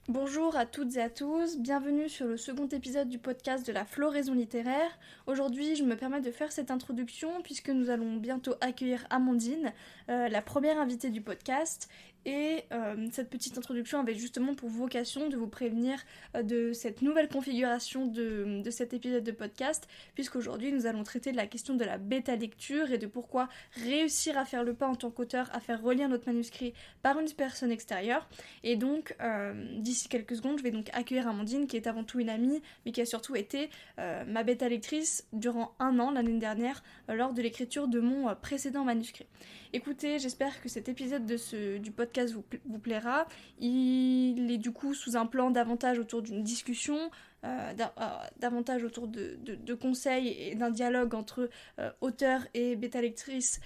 Bonjour à toutes et à tous, bienvenue sur le second épisode du podcast de la floraison littéraire. Aujourd'hui, je me permets de faire cette introduction puisque nous allons bientôt accueillir Amandine, la première invitée du podcast. Et cette petite introduction avait justement pour vocation de vous prévenir de cette nouvelle configuration de cet épisode de podcast, puisqu'aujourd'hui nous allons traiter de la question de la bêta lecture et de pourquoi réussir à faire le pas en tant qu'auteur, à faire relire notre manuscrit par une personne extérieure. Et donc, d'ici quelques secondes, je vais donc accueillir Amandine, qui est avant tout une amie, mais qui a surtout été ma bêta lectrice durant un an, l'année dernière, lors de l'écriture de mon précédent manuscrit. Écoutez, j'espère que cet épisode du podcast vous plaira. Il est du coup sous un plan davantage autour d'une discussion, davantage autour de conseils et d'un dialogue entre auteur et bêta lectrice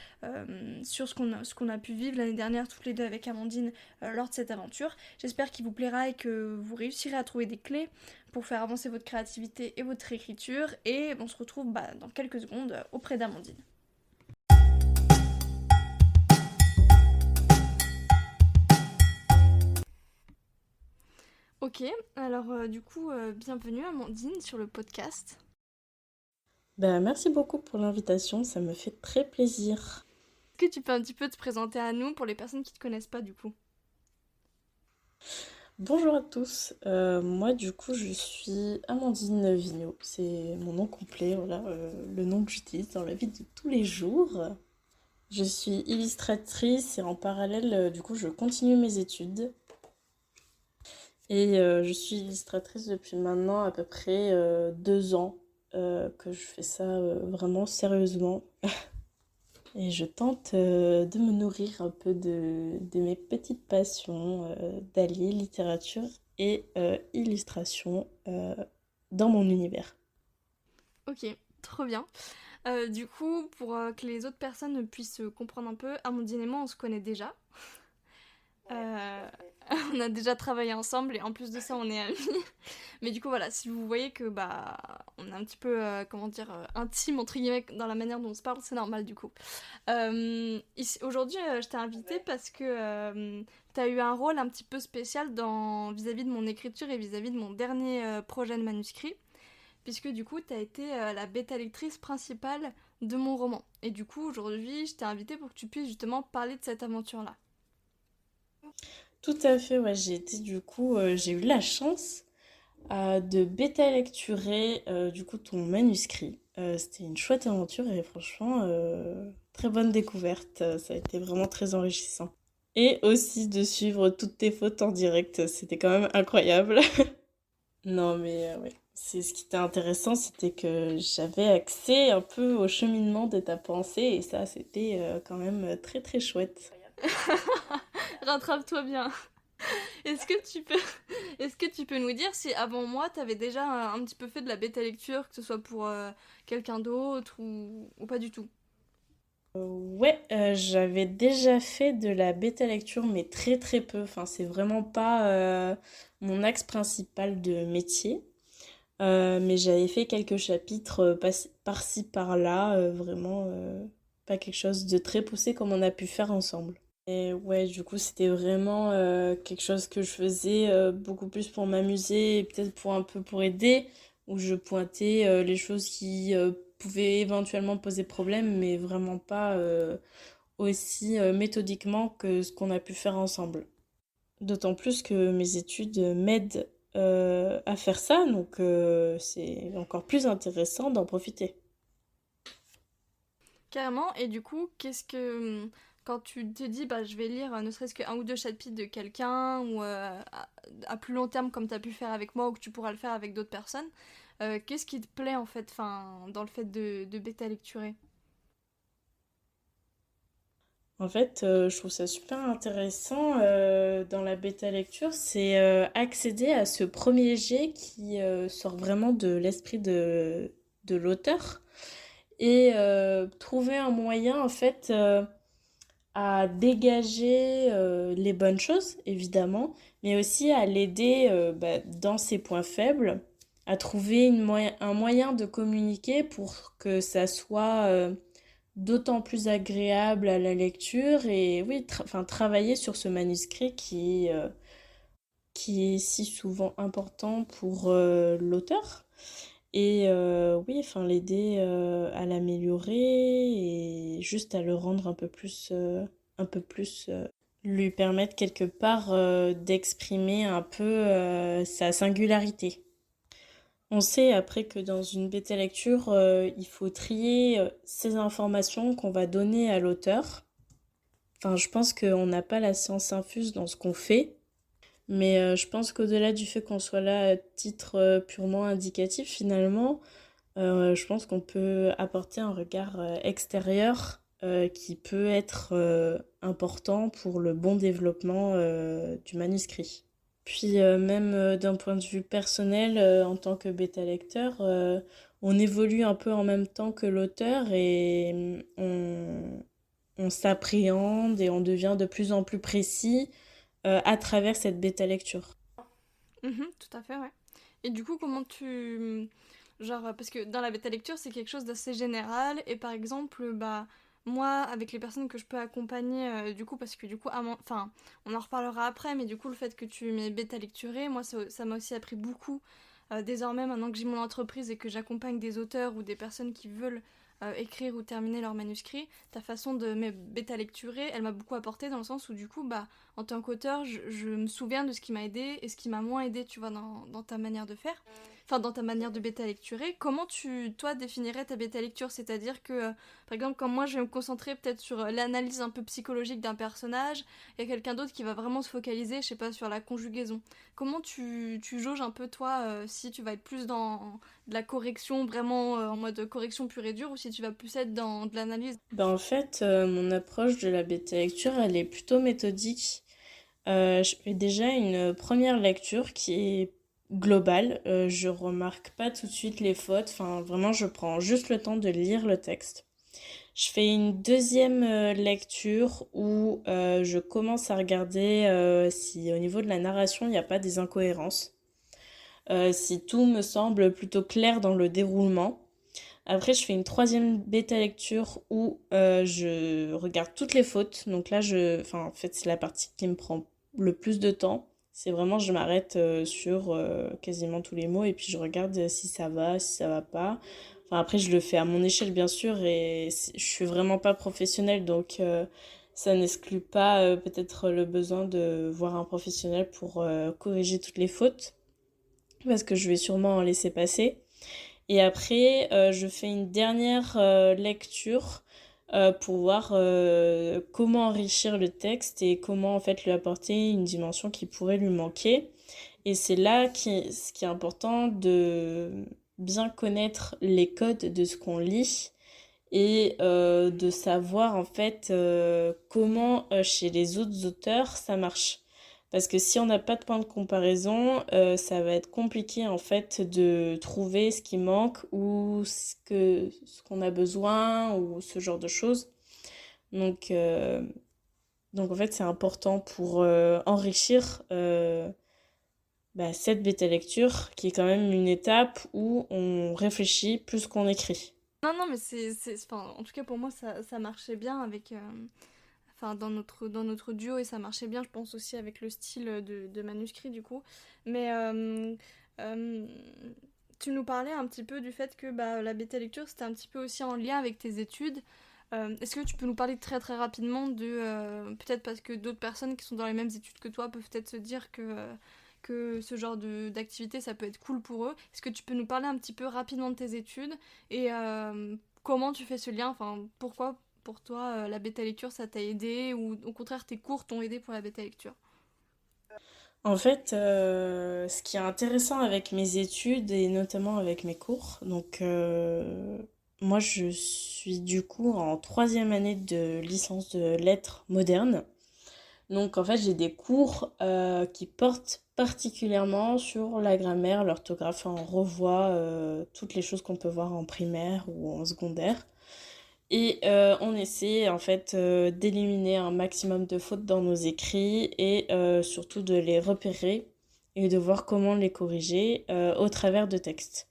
sur ce qu'on a pu vivre l'année dernière toutes les deux avec Amandine lors de cette aventure. J'espère qu'il vous plaira et que vous réussirez à trouver des clés pour faire avancer votre créativité et votre écriture. Et on se retrouve dans quelques secondes auprès d'Amandine. Ok, alors bienvenue Amandine sur le podcast. Merci beaucoup pour l'invitation, ça me fait très plaisir. Est-ce que tu peux un petit peu te présenter à nous pour les personnes qui ne te connaissent pas du coup? Bonjour à tous, moi du coup je suis Amandine Vigneault, c'est mon nom complet, voilà, le nom que j'utilise dans la vie de tous les jours. Je suis illustratrice et en parallèle du coup je continue mes études. Et je suis illustratrice depuis maintenant à peu près 2 ans que je fais ça vraiment sérieusement. Et je tente de me nourrir un peu de mes petites passions, d'allier littérature et illustration dans mon univers. Ok, trop bien. Du coup, pour que les autres personnes puissent comprendre un peu, Amandine et moi on se connaît déjà. Euh, on a déjà travaillé ensemble et en plus de ça on est amis. Mais du coup voilà, si vous voyez que on est un petit peu intime entre guillemets dans la manière dont on se parle, c'est normal du coup. Aujourd'hui je t'ai invitée parce que t'as eu un rôle un petit peu spécial vis-à-vis de mon écriture et vis-à-vis de mon dernier projet de manuscrit, puisque du coup t'as été la bêta lectrice principale de mon roman. Et du coup aujourd'hui je t'ai invitée pour que tu puisses justement parler de cette aventure là. Tout à fait, ouais, j'ai eu la chance de bêta-lecturer du coup ton manuscrit. C'était une chouette aventure et franchement, très bonne découverte. Ça a été vraiment très enrichissant. Et aussi de suivre toutes tes fautes en direct, c'était quand même incroyable. Non, mais ouais. C'est ce qui était intéressant, c'était que j'avais accès un peu au cheminement de ta pensée et ça, c'était quand même très très chouette. Rattrape-toi bien. Est-ce que tu peux, est-ce que tu peux nous dire si avant moi t'avais déjà un petit peu fait de la bêta lecture, que ce soit pour quelqu'un d'autre ou pas du tout? Ouais, j'avais déjà fait de la bêta lecture, mais très très peu. Enfin, c'est vraiment pas mon axe principal de métier. Mais j'avais fait quelques chapitres par-ci par-là, vraiment pas quelque chose de très poussé comme on a pu faire ensemble. Et ouais, du coup, c'était vraiment quelque chose que je faisais beaucoup plus pour m'amuser et peut-être pour un peu pour aider, où je pointais les choses qui pouvaient éventuellement poser problème, mais vraiment pas aussi méthodiquement que ce qu'on a pu faire ensemble. D'autant plus que mes études m'aident à faire ça, donc c'est encore plus intéressant d'en profiter. Carrément. Et du coup, quand tu te dis je vais lire ne serait-ce qu'un ou deux chapitres de quelqu'un ou à plus long terme comme t'as pu faire avec moi ou que tu pourras le faire avec d'autres personnes, qu'est-ce qui te plaît en fait, dans le fait de bêta lecturer? En fait, je trouve ça super intéressant dans la bêta lecture, c'est accéder à ce premier jet qui sort vraiment de l'esprit de l'auteur et trouver un moyen en fait à dégager les bonnes choses, évidemment, mais aussi à l'aider dans ses points faibles, à trouver un moyen de communiquer pour que ça soit d'autant plus agréable à la lecture et oui, enfin, travailler sur ce manuscrit qui est qui est si souvent important pour l'auteur. Et oui, enfin l'aider à l'améliorer et juste à le rendre un peu plus lui permettre quelque part d'exprimer un peu sa singularité. On sait après que dans une bêta lecture, il faut trier ces informations qu'on va donner à l'auteur. Enfin, je pense qu'on n'a pas la science infuse dans ce qu'on fait, mais je pense qu'au-delà du fait qu'on soit là à titre purement indicatif, finalement, je pense qu'on peut apporter un regard extérieur qui peut être important pour le bon développement du manuscrit. Puis même d'un point de vue personnel, en tant que bêta-lecteur, on évolue un peu en même temps que l'auteur et on s'appréhende et on devient de plus en plus précis à travers cette bêta-lecture. Mhm, tout à fait, ouais. Et du coup, comment tu... Genre, parce que dans la bêta lecture, c'est quelque chose d'assez général. Et par exemple, bah, moi, avec les personnes que je peux accompagner, du coup, parce que du coup, enfin, on en reparlera après, mais du coup, le fait que tu m'aies bêta lecturé, moi, ça m'a aussi appris beaucoup. Désormais, maintenant que j'ai mon entreprise et que j'accompagne des auteurs ou des personnes qui veulent écrire ou terminer leur manuscrit, ta façon de me bêta lecturer, elle m'a beaucoup apporté dans le sens où, du coup, bah, en tant qu'auteur, je me souviens de ce qui m'a aidé et ce qui m'a moins aidé, tu vois, dans ta manière de faire. Enfin, dans ta manière de bêta lecturer. Comment tu, toi, définirais ta bêta lecture? C'est-à-dire que, par exemple, quand moi, je vais me concentrer peut-être sur l'analyse un peu psychologique d'un personnage, il y a quelqu'un d'autre qui va vraiment se focaliser, je sais pas, sur la conjugaison. Comment tu jauges un peu, toi, si tu vas être plus dans de la correction, vraiment en mode correction pure et dure, ou si tu vas plus être dans de l'analyse? Ben, en fait, mon approche de la bêta lecture, elle est plutôt méthodique. Je fais déjà une première lecture qui est globale. Je remarque pas tout de suite les fautes. Enfin, vraiment, je prends juste le temps de lire le texte. Je fais une deuxième lecture où je commence à regarder si au niveau de la narration, il n'y a pas des incohérences. Si tout me semble plutôt clair dans le déroulement. Après, je fais une troisième bêta lecture où je regarde toutes les fautes. Donc là, enfin, en fait, c'est la partie qui me prend le plus de temps. C'est vraiment, je m'arrête sur quasiment tous les mots et puis je regarde si ça va, si ça va pas. Enfin, après, je le fais à mon échelle, bien sûr, et je suis vraiment pas professionnelle, donc ça n'exclut pas peut-être le besoin de voir un professionnel pour corriger toutes les fautes, parce que je vais sûrement en laisser passer. Et après, je fais une dernière lecture pour voir comment enrichir le texte et comment en fait lui apporter une dimension qui pourrait lui manquer. Et c'est là ce qui est important de bien connaître les codes de ce qu'on lit et de savoir en fait comment chez les autres auteurs ça marche. Parce que si on n'a pas de point de comparaison, ça va être compliqué en fait de trouver ce qui manque ou ce qu'on a besoin ou ce genre de choses. Donc, euh, donc en fait c'est important pour enrichir cette bêta lecture qui est quand même une étape où on réfléchit plus qu'on écrit. Non, non, mais enfin, en tout cas pour moi ça marchait bien avec, enfin dans notre duo et ça marchait bien, je pense aussi avec le style de manuscrit du coup. Mais euh, tu nous parlais un petit peu du fait que bah, la bêta lecture c'était un petit peu aussi en lien avec tes études. Est-ce que tu peux nous parler très très rapidement de peut-être parce que d'autres personnes qui sont dans les mêmes études que toi peuvent peut-être se dire que ce genre d'activité ça peut être cool pour eux. Est-ce que tu peux nous parler un petit peu rapidement de tes études et comment tu fais ce lien, enfin pourquoi pour toi la bêta lecture ça t'a aidé ou au contraire tes cours t'ont aidé pour la bêta lecture? En fait, ce qui est intéressant avec mes études et notamment avec mes cours, donc moi je suis du coup en troisième année de licence de lettres modernes. Donc en fait j'ai des cours qui portent particulièrement sur la grammaire, l'orthographe. On revoit toutes les choses qu'on peut voir en primaire ou en secondaire. Et on essaie en fait d'éliminer un maximum de fautes dans nos écrits et surtout de les repérer et de voir comment les corriger au travers de textes.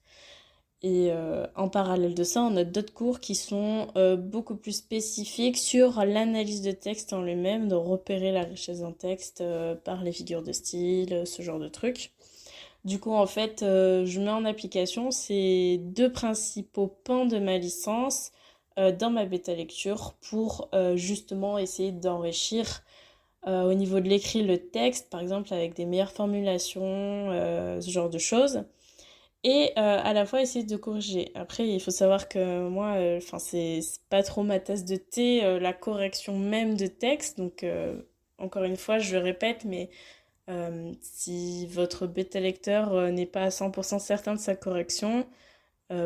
Et en parallèle de ça, on a d'autres cours qui sont beaucoup plus spécifiques sur l'analyse de texte en lui-même, de repérer la richesse d'un texte par les figures de style, ce genre de trucs. Du coup, en fait, je mets en application ces deux principaux pans de ma licence dans ma bêta lecture pour justement essayer d'enrichir au niveau de l'écrit le texte, par exemple avec des meilleures formulations, ce genre de choses. Et à la fois essayer de corriger. Après, il faut savoir que moi, enfin, c'est pas trop ma tasse de thé, la correction même de texte. Donc, encore une fois, je le répète, mais si votre bêta lecteur n'est pas à 100% certain de sa correction,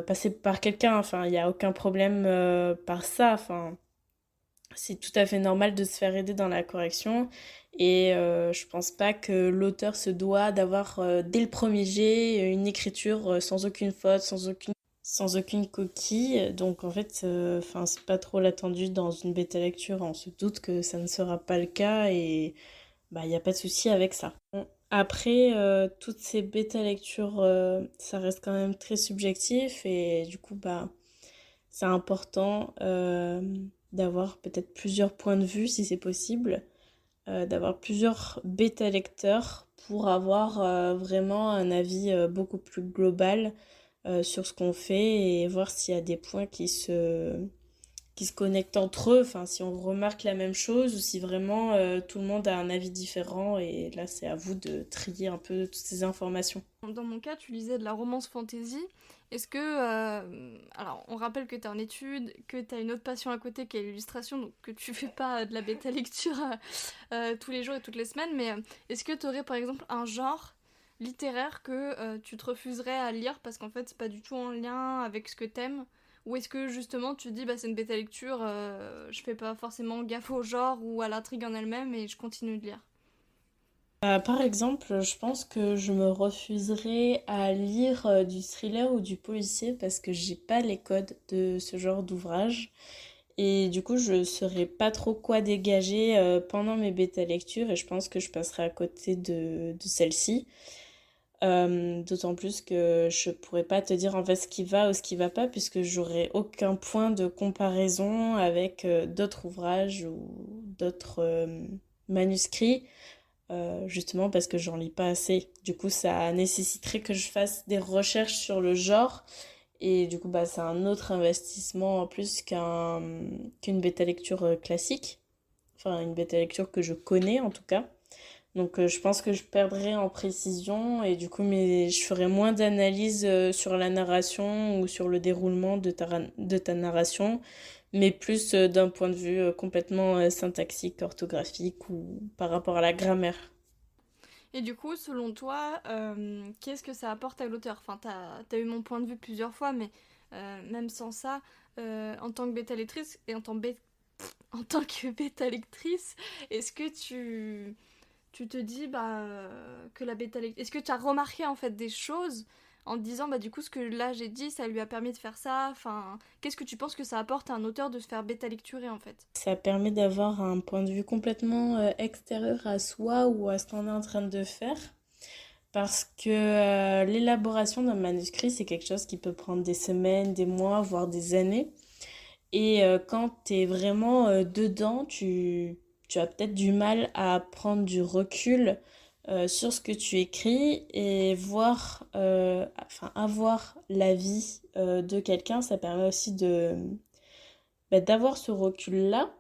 passez par quelqu'un. Enfin, il n'y a aucun problème par ça. Enfin, c'est tout à fait normal de se faire aider dans la correction. Et je pense pas que l'auteur se doit d'avoir dès le premier jet une écriture sans aucune faute, sans aucune coquille. Donc en fait, enfin, c'est pas trop l'attendu dans une bêta lecture. On se doute que ça ne sera pas le cas et bah, il n'y a pas de souci avec ça. Bon, après, toutes ces bêta lectures, ça reste quand même très subjectif et du coup, bah, c'est important d'avoir peut-être plusieurs points de vue si c'est possible, d'avoir plusieurs bêta lecteurs pour avoir vraiment un avis beaucoup plus global sur ce qu'on fait et voir s'il y a des points qui se connectent entre eux, enfin si on remarque la même chose ou si vraiment tout le monde a un avis différent et là c'est à vous de trier un peu toutes ces informations. Dans mon cas, tu lisais de la romance fantasy. Est-ce que... alors, on rappelle que tu es en études, que tu as une autre passion à côté qui est l'illustration, donc que tu fais pas de la bêta lecture tous les jours et toutes les semaines, mais est-ce que tu aurais par exemple un genre littéraire que tu te refuserais à lire parce qu'en fait c'est pas du tout en lien avec ce que t'aimes? Ou est-ce que justement tu te dis bah c'est une bêta lecture, je fais pas forcément gaffe au genre ou à l'intrigue en elle-même et je continue de lire? Par exemple, je pense que je me refuserais à lire du thriller ou du policier parce que j'ai pas les codes de ce genre d'ouvrage. Et du coup, je saurais pas trop quoi dégager pendant mes bêta lectures et je pense que je passerai à côté de celle-ci. D'autant plus que je pourrais pas te dire en fait ce qui va ou ce qui va pas puisque j'aurais aucun point de comparaison avec d'autres ouvrages ou d'autres manuscrits justement parce que j'en lis pas assez. Du coup, ça nécessiterait que je fasse des recherches sur le genre et du coup, bah, c'est un autre investissement en plus qu'une bêta lecture classique. Enfin, une bêta lecture que je connais en tout cas. Donc, je pense que je perdrais en précision et du coup, mais je ferais moins d'analyse sur la narration ou sur le déroulement de ta narration, mais plus d'un point de vue complètement syntaxique, orthographique ou par rapport à la grammaire. Et du coup, selon toi, qu'est-ce que ça apporte à l'auteur? Enfin, t'as eu mon point de vue plusieurs fois, mais même sans ça, en tant que bêta lectrice et en tant que bêta lectrice, est-ce que tu te dis bah, que la bêta lectrice... Est-ce que tu as remarqué en fait des choses en te disant bah du coup ce que là j'ai dit ça lui a permis de faire ça, enfin qu'est-ce que tu penses que ça apporte à un auteur de se faire bêta lecturer en fait? Ça permet d'avoir un point de vue complètement extérieur à soi ou à ce qu'on est en train de faire. Parce que l'élaboration d'un manuscrit, c'est quelque chose qui peut prendre des semaines, des mois, voire des années. Et quand tu es vraiment dedans, tu as peut-être du mal à prendre du recul sur ce que tu écris et voir, enfin, avoir l'avis de quelqu'un, ça permet aussi d'avoir ce recul-là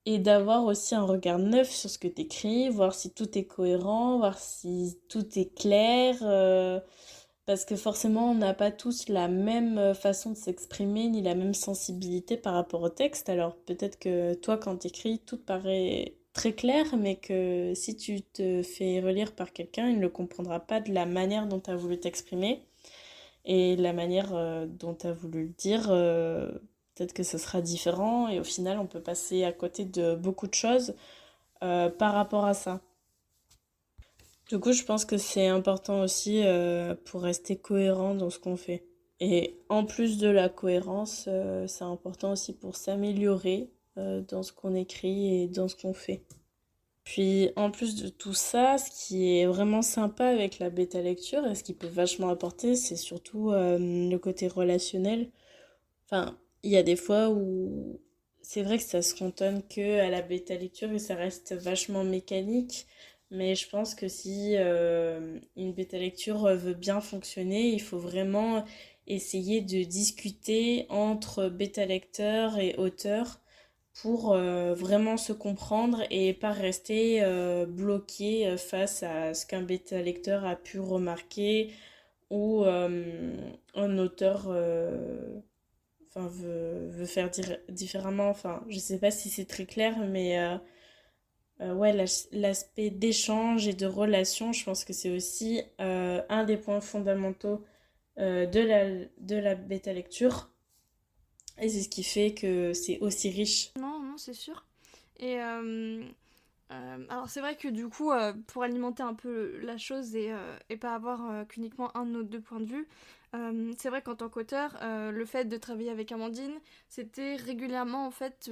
et d'avoir aussi un regard neuf sur ce que tu écris, voir si tout est cohérent, voir si tout est clair. Parce que forcément, on n'a pas tous la même façon de s'exprimer, ni la même sensibilité par rapport au texte. Alors peut-être que toi, quand tu écris, tout te paraît très clair, mais que si tu te fais relire par quelqu'un, il ne le comprendra pas de la manière dont tu as voulu t'exprimer. Et la manière dont tu as voulu le dire, peut-être que ce sera différent. Et au final, on peut passer à côté de beaucoup de choses par rapport à ça. Du coup, je pense que c'est important aussi pour rester cohérent dans ce qu'on fait. Et en plus de la cohérence, c'est important aussi pour s'améliorer dans ce qu'on écrit et dans ce qu'on fait. Puis en plus de tout ça, ce qui est vraiment sympa avec la bêta lecture et ce qui peut vachement apporter, c'est surtout le côté relationnel. Enfin, il y a des fois où c'est vrai que ça se cantonne que à la bêta lecture et ça reste vachement mécanique. Mais je pense que si une bêta lecture veut bien fonctionner, il faut vraiment essayer de discuter entre bêta lecteur et auteur pour vraiment se comprendre et pas rester bloqué face à ce qu'un bêta lecteur a pu remarquer ou un auteur enfin, veut faire différemment. Enfin, je sais pas si c'est très clair, mais ouais, l'aspect d'échange et de relation, je pense que c'est aussi un des points fondamentaux de la bêta lecture. Et c'est ce qui fait que c'est aussi riche. Non, non, c'est sûr. Et alors c'est vrai que du coup, pour alimenter un peu la chose et pas avoir qu'uniquement un de nos deux points de vue, c'est vrai qu'en tant qu'auteur, le fait de travailler avec Amandine, c'était régulièrement en fait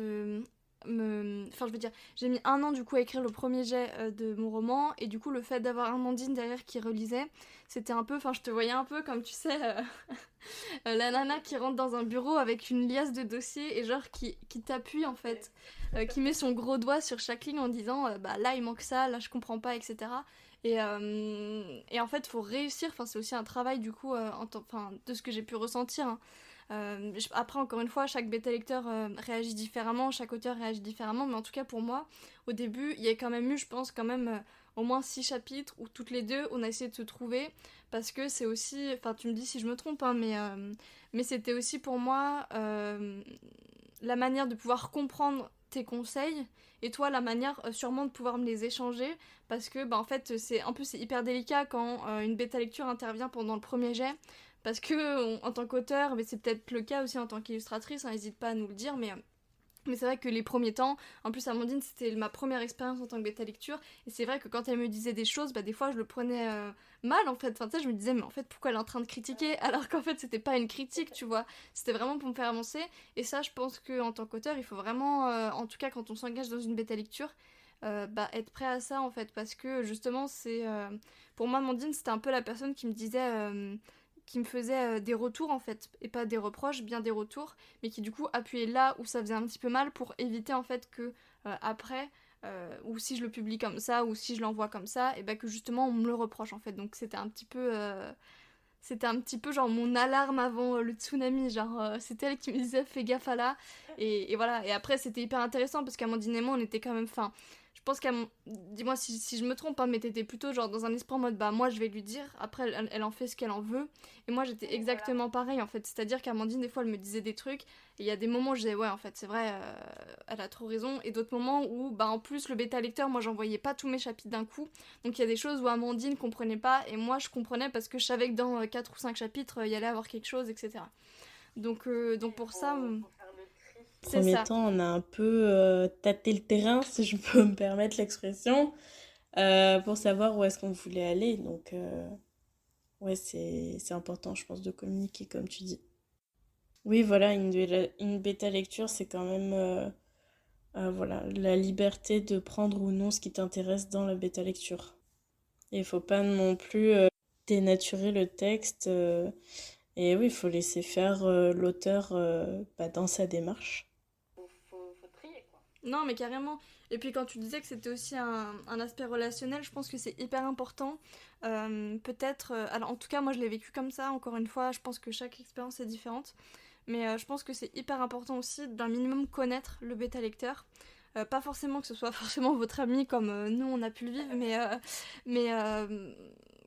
Enfin, je veux dire, j'ai mis 1 an du coup à écrire le premier jet de mon roman, et du coup, le fait d'avoir Amandine derrière qui relisait, c'était un peu. Enfin, je te voyais un peu comme tu sais, la nana qui rentre dans un bureau avec une liasse de dossiers et genre qui t'appuie en fait, qui met son gros doigt sur chaque ligne en disant bah là il manque ça, là je comprends pas, etc. Et en fait, faut réussir. Enfin, c'est aussi un travail du coup, enfin, de ce que j'ai pu ressentir, hein. Après, encore une fois, chaque bêta lecteur réagit différemment, chaque auteur réagit différemment, mais en tout cas pour moi, au début, il y a quand même eu, je pense, quand même au moins 6 chapitres où toutes les deux, on a essayé de se trouver, parce que c'est aussi, enfin tu me dis si je me trompe, hein, mais c'était aussi pour moi la manière de pouvoir comprendre tes conseils, et toi la manière sûrement de pouvoir me les échanger, parce que bah, en fait c'est hyper délicat quand une bêta lecture intervient pendant le premier jet, parce que en tant qu'auteur, mais c'est peut-être le cas aussi en tant qu'illustratrice, hein, n'hésite pas à nous le dire, mais c'est vrai que les premiers temps, en plus Amandine c'était ma première expérience en tant que bêta lecture, et c'est vrai que quand elle me disait des choses, bah des fois je le prenais mal en fait, enfin tu sais, je me disais mais en fait pourquoi elle est en train de critiquer, alors qu'en fait c'était pas une critique, tu vois, c'était vraiment pour me faire avancer. Et ça je pense que en tant qu'auteur il faut vraiment, en tout cas quand on s'engage dans une bêta lecture, bah, être prêt à ça en fait, parce que justement c'est pour moi Amandine c'était un peu la personne qui me disait qui me faisait des retours en fait, et pas des reproches, bien des retours, mais qui du coup appuyait là où ça faisait un petit peu mal pour éviter en fait que après, ou si je le publie comme ça, ou si je l'envoie comme ça, et ben que justement on me le reproche en fait. Donc c'était un petit peu genre mon alarme avant le tsunami, genre c'était elle qui me disait fais gaffe à là, et voilà. Et après c'était hyper intéressant parce qu'Amandine et moi on était quand même, enfin je pense dis-moi si je me trompe, hein, mais t'étais plutôt genre dans un esprit en mode bah moi je vais lui dire, après elle en fait ce qu'elle en veut, et moi j'étais exactement pareil en fait, c'est-à-dire qu'Amandine des fois elle me disait des trucs, et il y a des moments où je disais ouais en fait c'est vrai, elle a trop raison, et d'autres moments où bah en plus le bêta lecteur moi j'envoyais pas tous mes chapitres d'un coup, donc il y a des choses où Amandine comprenait pas, et moi je comprenais parce que je savais que dans 4 ou 5 chapitres il y allait avoir quelque chose, etc. Donc pour ça, c'est Premier ça. temps, on a un peu tâté le terrain, si je peux me permettre l'expression, pour savoir où est-ce qu'on voulait aller. Donc, ouais, c'est important, je pense, de communiquer, comme tu dis. Oui, voilà, une bêta lecture, c'est quand même voilà, la liberté de prendre ou non ce qui t'intéresse dans la bêta lecture. Et il faut pas non plus dénaturer le texte. Et oui, il faut laisser faire l'auteur bah, dans sa démarche. Non, mais carrément. Et puis quand tu disais que c'était aussi un aspect relationnel, je pense que c'est hyper important. Peut-être, alors en tout cas moi je l'ai vécu comme ça, encore une fois, je pense que chaque expérience est différente. Mais je pense que c'est hyper important aussi d'un minimum connaître le bêta lecteur. Pas forcément que ce soit forcément votre ami comme nous on a pu le vivre, mais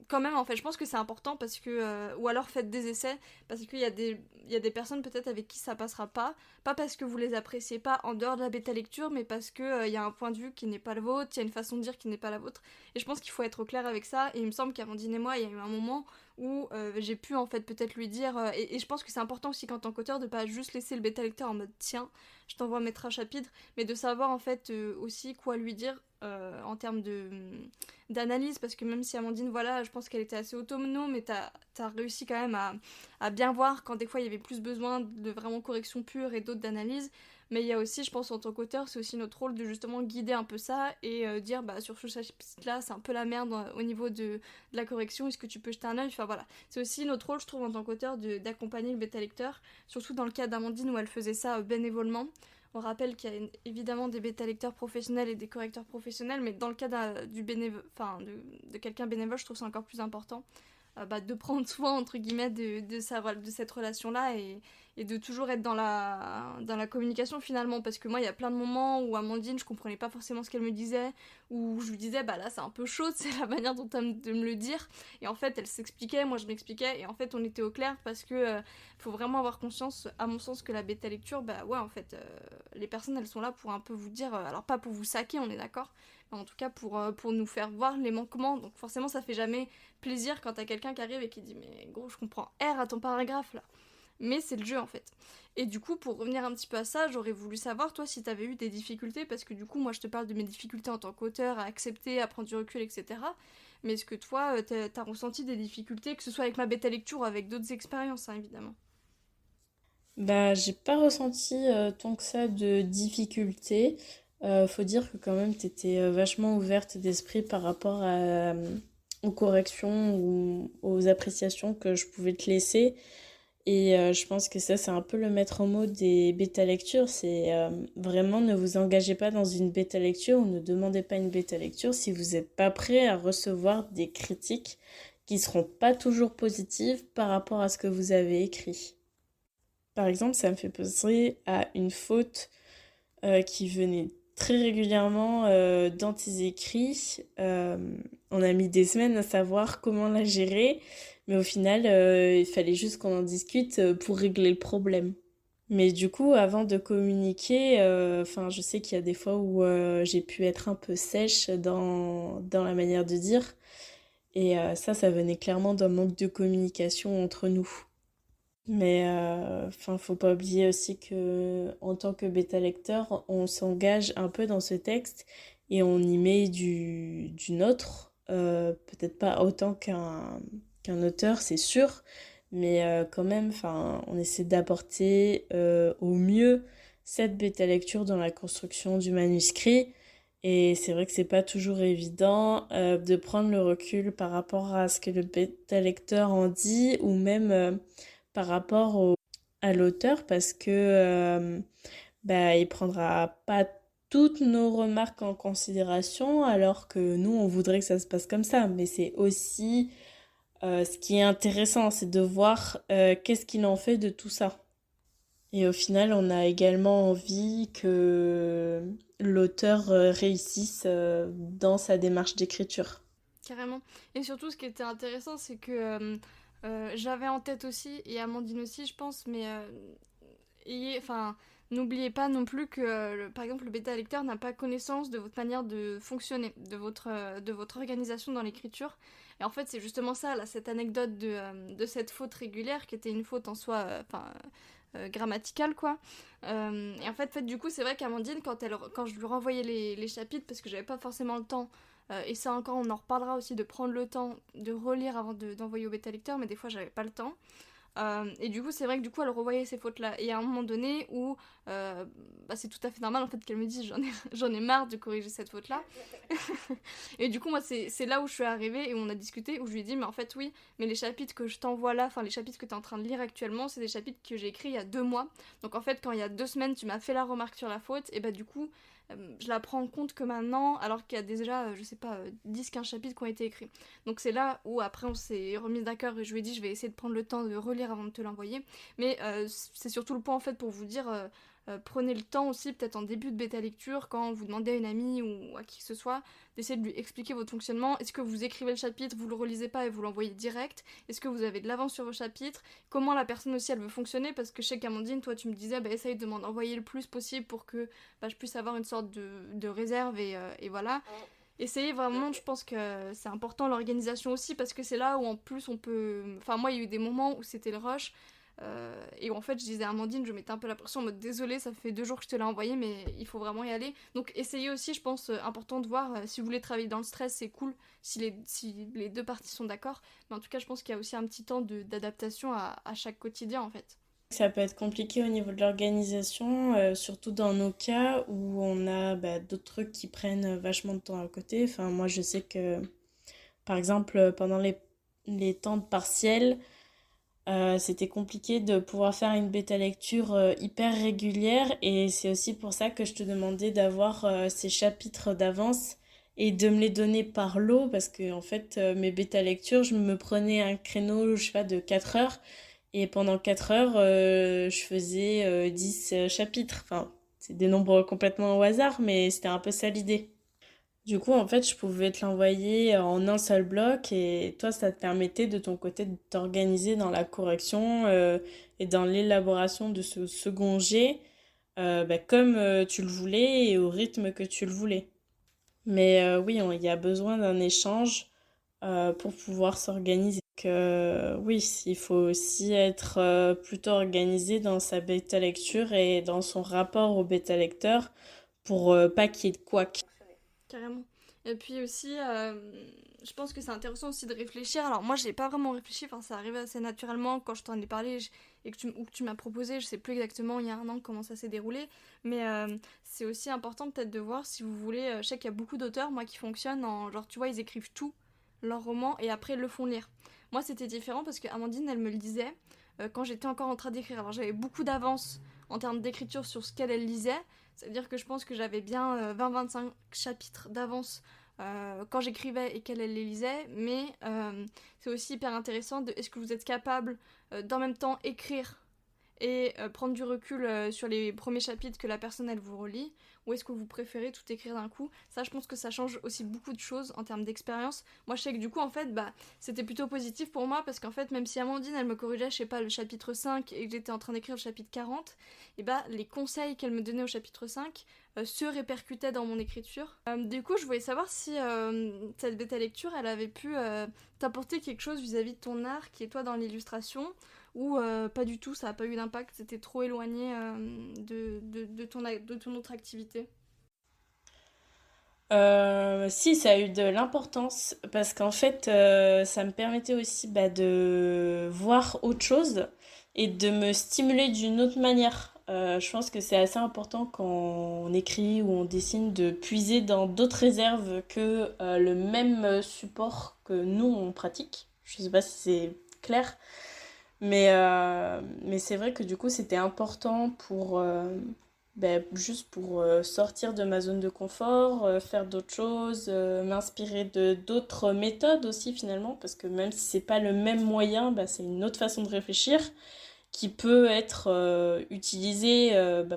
quand même en fait je pense que c'est important, parce que ou alors faites des essais, parce qu'il y a des personnes peut-être avec qui ça passera pas parce que vous les appréciez pas en dehors de la bêta lecture, mais parce que il y a un point de vue qui n'est pas le vôtre, il y a une façon de dire qui n'est pas la vôtre, et je pense qu'il faut être au clair avec ça. Et il me semble qu'Amandine et moi il y a eu un moment où j'ai pu en fait peut-être lui dire, et je pense que c'est important aussi qu'en tant qu'auteur de pas juste laisser le bêta lecteur en mode tiens je t'envoie mettre un chapitre, mais de savoir en fait aussi quoi lui dire en termes d'analyse, parce que même si Amandine, voilà, je pense qu'elle était assez autonome, mais t'as réussi quand même à bien voir quand des fois il y avait plus besoin de vraiment correction pure et d'autres d'analyse. mais il y a aussi, je pense, en tant qu'auteur, c'est aussi notre rôle de justement guider un peu ça et dire, bah, sur ce chapitre-là, c'est un peu la merde au niveau de la correction, est-ce que tu peux jeter un œil? Enfin voilà, c'est aussi notre rôle, je trouve, en tant qu'auteur, d'accompagner le bêta-lecteur, surtout dans le cas d'Amandine où elle faisait ça bénévolement. On rappelle qu'il y a évidemment des bêta-lecteurs professionnels et des correcteurs professionnels, mais dans le cas de quelqu'un bénévole, je trouve ça encore plus important de prendre soin entre guillemets de cette relation là et de toujours être dans la communication finalement, parce que moi il y a plein de moments où Amandine je comprenais pas forcément ce qu'elle me disait, où je lui disais bah là c'est un peu chaud, c'est la manière dont elle de me le dire, et en fait elle s'expliquait, moi je m'expliquais, et en fait on était au clair, parce que faut vraiment avoir conscience à mon sens que la bêta lecture, bah ouais en fait les personnes elles sont là pour un peu vous dire, alors pas pour vous saquer, on est d'accord, mais en tout cas pour nous faire voir les manquements, donc forcément ça fait jamais plaisir quand t'as quelqu'un qui arrive et qui dit mais gros je comprends R à ton paragraphe là. Mais c'est le jeu en fait. Et du coup pour revenir un petit peu à ça, j'aurais voulu savoir toi si t'avais eu des difficultés, parce que du coup moi je te parle de mes difficultés en tant qu'auteur, à accepter, à prendre du recul, etc. Mais est-ce que toi t'as ressenti des difficultés, que ce soit avec ma bêta lecture ou avec d'autres expériences hein, évidemment? Bah, j'ai pas ressenti tant que ça de difficultés. Faut dire que quand même t'étais vachement ouverte d'esprit par rapport aux corrections ou aux appréciations que je pouvais te laisser. Et je pense que ça, c'est un peu le maître mot des bêta lectures. C'est vraiment ne vous engagez pas dans une bêta lecture ou ne demandez pas une bêta lecture si vous n'êtes pas prêt à recevoir des critiques qui seront pas toujours positives par rapport à ce que vous avez écrit. Par exemple, ça me fait penser à une faute qui venait très régulièrement dans tes écrits. On a mis des semaines à savoir comment la gérer, mais au final, il fallait juste qu'on en discute pour régler le problème. Mais du coup, avant de communiquer, enfin, je sais qu'il y a des fois où j'ai pu être un peu sèche dans la manière de dire, et ça venait clairement d'un manque de communication entre nous. Mais enfin, faut pas oublier aussi que en tant que bêta lecteur, on s'engage un peu dans ce texte et on y met du nôtre. Peut-être pas autant qu'un auteur, c'est sûr, mais quand même, enfin, on essaie d'apporter au mieux cette bêta lecture dans la construction du manuscrit. Et c'est vrai que c'est pas toujours évident de prendre le recul par rapport à ce que le bêta lecteur en dit, ou même par rapport à l'auteur, parce que bah, il prendra pas toutes nos remarques en considération, alors que nous on voudrait que ça se passe comme ça. Mais c'est aussi ce qui est intéressant, c'est de voir qu'est-ce qu'il en fait de tout ça. Et au final, on a également envie que l'auteur réussisse dans sa démarche d'écriture. Carrément. Et surtout, ce qui était intéressant, c'est que j'avais en tête aussi, et Amandine aussi, je pense, mais enfin, n'oubliez pas non plus que, par exemple, le bêta lecteur n'a pas connaissance de votre manière de fonctionner, de votre organisation dans l'écriture. Et en fait, c'est justement ça, là, cette anecdote de cette faute régulière, qui était une faute en soi, grammaticale, quoi. Et en fait, du coup, c'est vrai qu'Amandine, quand je lui renvoyais les chapitres, parce que j'avais pas forcément le temps, et ça encore, on en reparlera aussi, de prendre le temps de relire avant d'envoyer au bêta lecteur, mais des fois, j'avais pas le temps. Et du coup, c'est vrai que du coup, elle revoyait ces fautes-là. Et à un moment donné où c'est tout à fait normal en fait qu'elle me dise j'en ai marre de corriger cette faute-là. Et du coup, moi, c'est là où je suis arrivée et où on a discuté, où je lui ai dit, mais en fait, oui, mais les chapitres que je t'envoie là, enfin, les chapitres que tu es en train de lire actuellement, c'est des chapitres que j'ai écrits il y a 2 mois. Donc en fait, quand il y a 2 semaines, tu m'as fait la remarque sur la faute, et bah du coup, je la prends en compte que maintenant, alors qu'il y a déjà, je sais pas, 10-15 chapitres qui ont été écrits. Donc c'est là où après on s'est remis d'accord et je lui ai dit je vais essayer de prendre le temps de relire avant de te l'envoyer. Mais c'est surtout le point en fait pour vous dire prenez le temps aussi peut-être en début de bêta lecture quand vous demandez à une amie ou à qui que ce soit d'essayer de lui expliquer votre fonctionnement. Est-ce que vous écrivez le chapitre, vous le relisez pas et vous l'envoyez direct? Est-ce que vous avez de l'avance sur vos chapitres? Comment la personne aussi elle veut fonctionner? Parce que chez Camandine, toi tu me disais essaye de m'en envoyer le plus possible pour que je puisse avoir une sorte de réserve et voilà. Essayez vraiment, je pense que c'est important l'organisation aussi parce que c'est là où en plus on peut. Enfin, moi il y a eu des moments où c'était le rush et où en fait je disais à Amandine, je mettais un peu la pression en mode désolée, ça fait 2 jours que je te l'ai envoyé, mais il faut vraiment y aller. Donc essayez aussi, je pense, important de voir si vous voulez travailler dans le stress, c'est cool si les deux parties sont d'accord, mais en tout cas, je pense qu'il y a aussi un petit temps d'adaptation à chaque quotidien en fait. Ça peut être compliqué au niveau de l'organisation, surtout dans nos cas où on a d'autres trucs qui prennent vachement de temps à côté. Enfin, moi, je sais que, par exemple, pendant les temps de partiel, c'était compliqué de pouvoir faire une bêta lecture hyper régulière et c'est aussi pour ça que je te demandais d'avoir ces chapitres d'avance et de me les donner par lot parce que en fait mes bêta lectures je me prenais un créneau je sais pas de 4 heures et pendant 4 heures je faisais 10 chapitres. Enfin, c'est des nombres complètement au hasard mais c'était un peu ça l'idée. Du coup, en fait, je pouvais te l'envoyer en un seul bloc et toi, ça te permettait de ton côté de t'organiser dans la correction et dans l'élaboration de ce second jet comme tu le voulais et au rythme que tu le voulais. Mais oui, il y a besoin d'un échange pour pouvoir s'organiser. Oui, il faut aussi être plutôt organisé dans sa bêta lecture et dans son rapport au bêta lecteur pour pas qu'il y ait de couac. Carrément. Et puis aussi, je pense que c'est intéressant aussi de réfléchir. Alors moi, j'ai pas vraiment réfléchi, enfin ça arrivait assez naturellement quand je t'en ai parlé et ou que tu m'as proposé, je sais plus exactement il y a un an comment ça s'est déroulé, mais c'est aussi important peut-être de voir si vous voulez, je sais qu'il y a beaucoup d'auteurs, moi, qui fonctionnent en, genre tu vois, ils écrivent tout, leur roman, et après ils le font lire. Moi c'était différent parce que Amandine, elle me le disait, quand j'étais encore en train d'écrire, alors j'avais beaucoup d'avance en termes d'écriture sur ce qu'elle elle lisait, c'est-à-dire que je pense que j'avais bien 20-25 chapitres d'avance quand j'écrivais et qu'elle elle les lisait, mais c'est aussi hyper intéressant de est-ce que vous êtes capable d'en même temps écrire et prendre du recul sur les premiers chapitres que la personne elle vous relit, ou est-ce que vous préférez tout écrire d'un coup. Ça, je pense que ça change aussi beaucoup de choses en termes d'expérience. Moi, je sais que du coup, en fait, c'était plutôt positif pour moi parce qu'en fait, même si Amandine elle me corrigeait, je sais pas, le chapitre 5 et que j'étais en train d'écrire le chapitre 40, et les conseils qu'elle me donnait au chapitre 5 se répercutaient dans mon écriture. Du coup, je voulais savoir si cette bêta lecture elle avait pu t'apporter quelque chose vis-à-vis de ton art qui est toi dans l'illustration, ou pas du tout, ça n'a pas eu d'impact, c'était trop éloigné de ton autre activité. Si, ça a eu de l'importance parce qu'en fait, ça me permettait aussi de voir autre chose et de me stimuler d'une autre manière. Je pense que c'est assez important quand on écrit ou on dessine de puiser dans d'autres réserves que le même support que nous on pratique. Je sais pas si c'est clair, mais c'est vrai que du coup c'était important pour juste pour sortir de ma zone de confort, faire d'autres choses, m'inspirer de d'autres méthodes aussi finalement, parce que même si c'est pas le même moyen, c'est une autre façon de réfléchir qui peut être utilisée,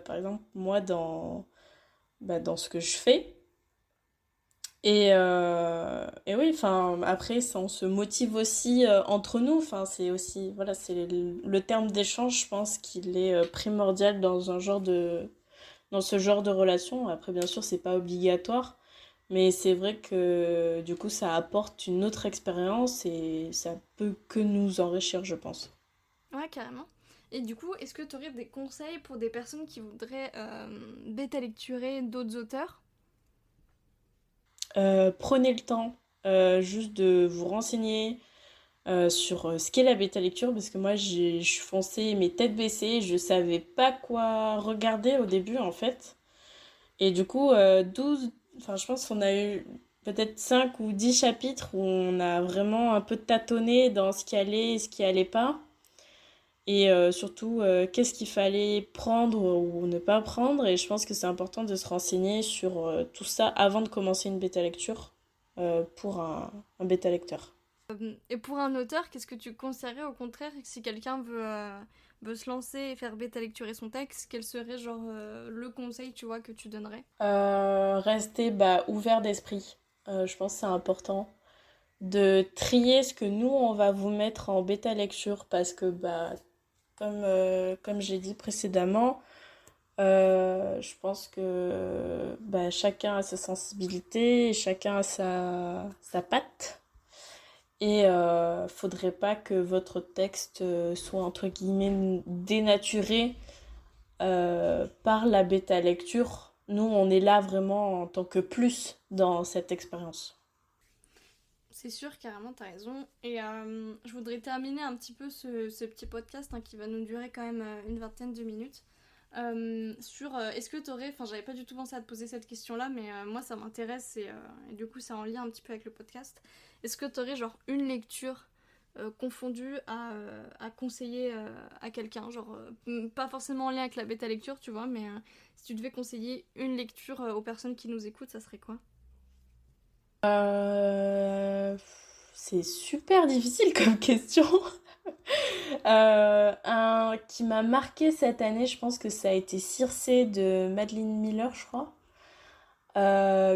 par exemple moi dans ce que je fais. Et oui, enfin, après, ça, on se motive aussi entre nous. Enfin, c'est aussi, voilà, c'est le terme d'échange, je pense qu'il est primordial dans ce genre de relation. Après, bien sûr, c'est pas obligatoire, mais c'est vrai que du coup, ça apporte une autre expérience et ça peut que nous enrichir, je pense. Ouais, carrément. Et du coup, est-ce que tu aurais des conseils pour des personnes qui voudraient bêta-lecturer d'autres auteurs? Prenez le temps juste de vous renseigner sur ce qu'est la bêta lecture parce que moi je fonçais mes têtes baissées, je savais pas quoi regarder au début en fait. Et du coup, 12, enfin je pense qu'on a eu peut-être 5 ou 10 chapitres où on a vraiment un peu tâtonné dans ce qui allait et ce qui allait pas. Et surtout, qu'est-ce qu'il fallait prendre ou ne pas prendre. Et je pense que c'est important de se renseigner sur tout ça avant de commencer une bêta lecture pour un bêta lecteur. Et pour un auteur, qu'est-ce que tu conseillerais au contraire si quelqu'un veut se lancer et faire bêta-lecturer son texte, quel serait genre le conseil, tu vois, que tu donnerais? Rester ouvert d'esprit. Je pense que c'est important de trier ce que nous, on va vous mettre en bêta lecture parce que, comme j'ai dit précédemment, je pense que chacun a sa sensibilité, chacun a sa patte. Et faudrait pas que votre texte soit entre guillemets dénaturé par la bêta lecture. Nous, on est là vraiment en tant que plus dans cette expérience. C'est sûr, carrément, t'as raison. Et je voudrais terminer un petit peu ce petit podcast qui va nous durer quand même une vingtaine de minutes. Sur est-ce que t'aurais, enfin j'avais pas du tout pensé à te poser cette question-là, mais moi ça m'intéresse et du coup c'est en lien un petit peu avec le podcast. Est-ce que t'aurais genre une lecture confondue à conseiller à quelqu'un, genre pas forcément en lien avec la bêta lecture, tu vois, mais si tu devais conseiller une lecture aux personnes qui nous écoutent, ça serait quoi? Euh, c'est super difficile comme question. Un qui m'a marqué cette année, je pense que ça a été Circé de Madeline Miller, je crois.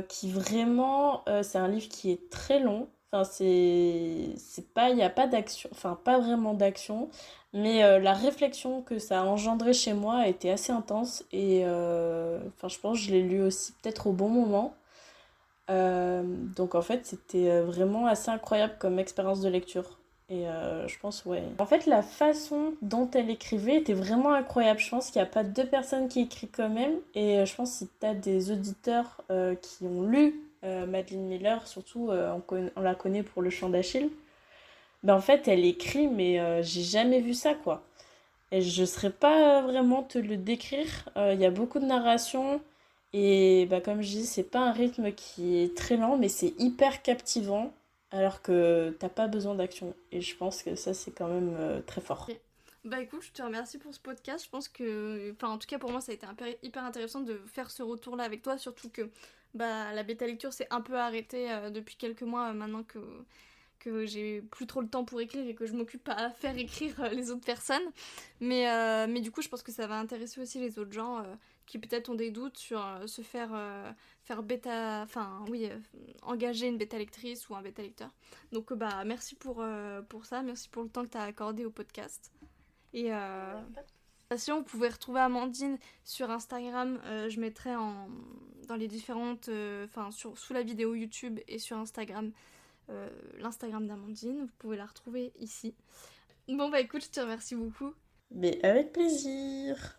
Qui vraiment, c'est un livre qui est très long. Enfin, c'est pas, il n'y a pas d'action, enfin, pas vraiment d'action, mais la réflexion que ça a engendré chez moi a été assez intense et enfin, je pense que je l'ai lu aussi peut-être au bon moment. Donc en fait, c'était vraiment assez incroyable comme expérience de lecture. Et je pense, ouais. En fait, la façon dont elle écrivait était vraiment incroyable. Je pense qu'il n'y a pas deux personnes qui écrivent comme elle. Et je pense que si tu as des auditeurs qui ont lu Madeleine Miller, surtout on la connaît pour Le Chant d'Achille, ben en fait, elle écrit, mais j'ai jamais vu ça, quoi. Et je ne saurais pas vraiment te le décrire. Il y a beaucoup de narration. Et bah, comme je dis, c'est pas un rythme qui est très lent, mais c'est hyper captivant. Alors que t'as pas besoin d'action. Et je pense que ça, c'est quand même très fort. Ok. Bah écoute, je te remercie pour ce podcast. Je pense que, enfin en tout cas pour moi, ça a été hyper intéressant de faire ce retour-là avec toi, surtout que bah la bêta lecture s'est un peu arrêtée depuis quelques mois maintenant que j'ai plus trop le temps pour écrire et que je m'occupe à faire écrire les autres personnes. Mais du coup, je pense que ça va intéresser aussi les autres gens qui peut-être ont des doutes sur se faire bêta, enfin oui, engager une bêta lectrice ou un bêta lecteur. Donc bah merci pour ça, merci pour le temps que tu as accordé au podcast. Et si on pouvait retrouver Amandine sur Instagram, je mettrai dans les différentes, enfin sous la vidéo YouTube et sur Instagram l'Instagram d'Amandine. Vous pouvez la retrouver ici. Bon bah écoute, je te remercie beaucoup. Mais avec plaisir!